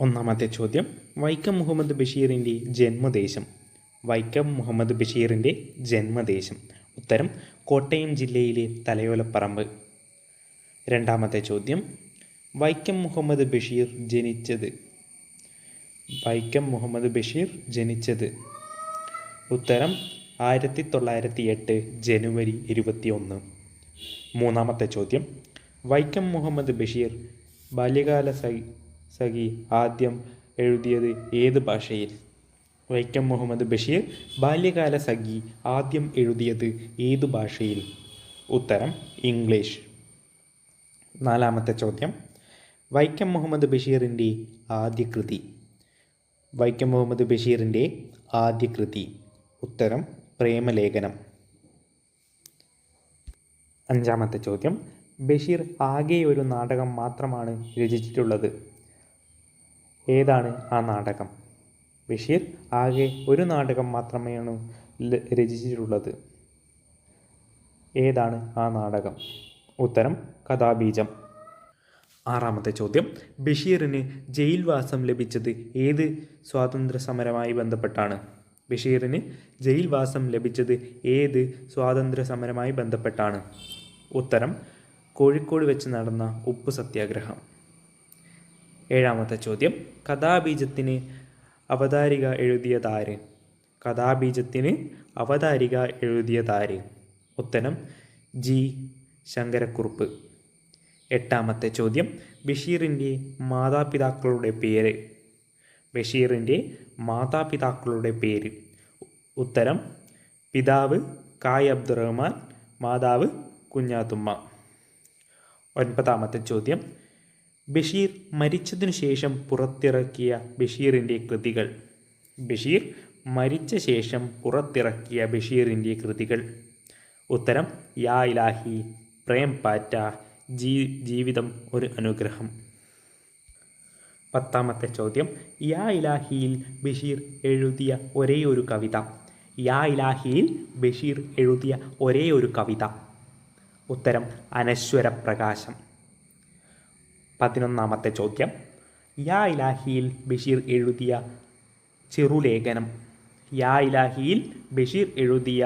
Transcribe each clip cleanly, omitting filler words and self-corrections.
ഒന്നാമത്തെ ചോദ്യം, വൈക്കം മുഹമ്മദ് ബഷീറിൻ്റെ ജന്മദേശം. വൈക്കം മുഹമ്മദ് ബഷീറിൻ്റെ ജന്മദേശം. ഉത്തരം കോട്ടയം ജില്ലയിലെ തലയോലപ്പറമ്പ്. രണ്ടാമത്തെ ചോദ്യം, വൈക്കം മുഹമ്മദ് ബഷീർ ജനിച്ചത്. വൈക്കം മുഹമ്മദ് ബഷീർ ജനിച്ചത്. ഉത്തരം 1908 ജനുവരി 21. മൂന്നാമത്തെ ചോദ്യം, വൈക്കം മുഹമ്മദ് ബഷീർ ബാല്യകാല സഖി ആദ്യം എഴുതിയത് ഏത് ഭാഷയിൽ? വൈക്കം മുഹമ്മദ് ബഷീർ ബാല്യകാല സഖി ആദ്യം എഴുതിയത് ഏതു ഭാഷയിൽ? ഉത്തരം ഇംഗ്ലീഷ്. നാലാമത്തെ ചോദ്യം, വൈക്കം മുഹമ്മദ് ബഷീറിൻ്റെ ആദ്യ കൃതി. വൈക്കം മുഹമ്മദ് ബഷീറിൻ്റെ ആദ്യ കൃതി. ഉത്തരം പ്രേമലേഖനം. അഞ്ചാമത്തെ ചോദ്യം, ബഷീർ ആകെ ഒരു നാടകം മാത്രമാണ് രചിച്ചിട്ടുള്ളത്. ഏതാണ് ആ നാടകം? ബഷീർ ആകെ ഒരു നാടകം മാത്രമാണ് രചിച്ചിട്ടുള്ളത്. ഏതാണ് ആ നാടകം? ഉത്തരം കഥാബീജം. ആറാമത്തെ ചോദ്യം, ബഷീറിന് ജയിൽവാസം ലഭിച്ചത് ഏത് സ്വാതന്ത്ര്യ സമരവുമായി ബന്ധപ്പെട്ടാണ്? ബഷീറിന് ജയിൽവാസം ലഭിച്ചത് ഏത് സ്വാതന്ത്ര്യ സമരവുമായി ബന്ധപ്പെട്ടാണ്? ഉത്തരം കോഴിക്കോട് വെച്ച് നടന്ന ഉപ്പ് സത്യാഗ്രഹം. ഏഴാമത്തെ ചോദ്യം, കഥാബീജത്തിന് അവതാരിക എഴുതിയതാര്? കഥാബീജത്തിന് അവതാരിക എഴുതിയതാര്? ഉത്തരം ജി ശങ്കരക്കുറുപ്പ്. എട്ടാമത്തെ ചോദ്യം, ബഷീറിൻ്റെ മാതാപിതാക്കളുടെ പേര്. ബഷീറിൻ്റെ മാതാപിതാക്കളുടെ പേര്. ഉത്തരം പിതാവ് കായ് അബ്ദുറഹ്മാൻ, മാതാവ് കുഞ്ഞാത്തുമ്മ. ഒൻപതാമത്തെ ചോദ്യം, ബഷീർ മരിച്ചതിനു ശേഷം പുറത്തിറക്കിയ ബഷീറിൻ്റെ കൃതികൾ. ബഷീർ മരിച്ച ശേഷം പുറത്തിറക്കിയ ബഷീറിൻ്റെ കൃതികൾ. ഉത്തരം യാ ഇലാഹി, പ്രേം പാറ്റ, ജീവിതം ഒരു അനുഗ്രഹം. പത്താമത്തെ ചോദ്യം, യാ ഇലാഹിയിൽ ബഷീർ എഴുതിയ ഒരേയൊരു കവിത. യാ ഇലാഹിയിൽ ബഷീർ എഴുതിയ ഒരേയൊരു കവിത. ഉത്തരം അനശ്വര പ്രകാശം. 11ാമത്തെ ചോദ്യം, യാ ഇലാഹിയിൽ ബഷീർ എഴുതിയ ചെറുലേഖനം. യാ ഇലാഹിയിൽ ബഷീർ എഴുതിയ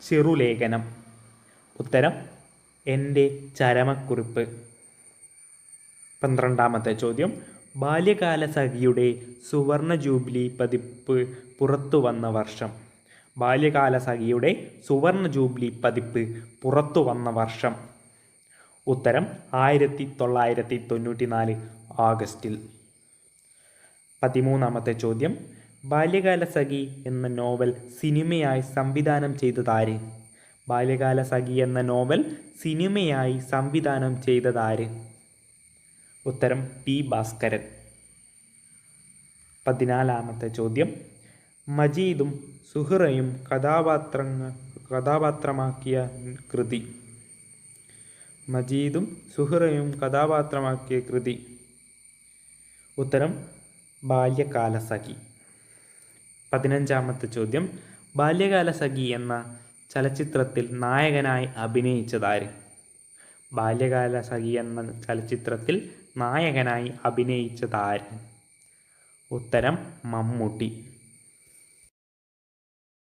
ചെറുലേഖനം. ഉത്തരം എൻ്റെ ചരമക്കുറിപ്പ്. 12ാമത്തെ ചോദ്യം, ബാല്യകാല സഖിയുടെ സുവർണ ജൂബിലി പതിപ്പ് പുറത്തു വന്ന വർഷം. ബാല്യകാല സഖിയുടെ സുവർണ ജൂബിലി പതിപ്പ് പുറത്തു വന്ന വർഷം. ഉത്തരം 1994 ആഗസ്റ്റിൽ. 13ാമത്തെ ചോദ്യം, ബാല്യകാല സഖി എന്ന നോവൽ സിനിമയായി സംവിധാനം ചെയ്തതാര്? ബാല്യകാല സഖി എന്ന നോവൽ സിനിമയായി സംവിധാനം ചെയ്തതാര്? ഉത്തരം ടി ഭാസ്കരൻ. 14ാമത്തെ ചോദ്യം, മജീദും സുഹറയും കഥാപാത്രമാക്കിയ കൃതി. മജീദും സുഹറയും കഥാപാത്രമാക്കിയ കൃതി. ഉത്തരം ബാല്യകാല സഖി. 15ാമത്തെ ചോദ്യം, ബാല്യകാല സഖി എന്ന ചലച്ചിത്രത്തിൽ നായകനായി അഭിനയിച്ചതാര്? ബാല്യകാല സഖി എന്ന ചലച്ചിത്രത്തിൽ നായകനായി അഭിനയിച്ചതാര്? ഉത്തരം മമ്മൂട്ടി.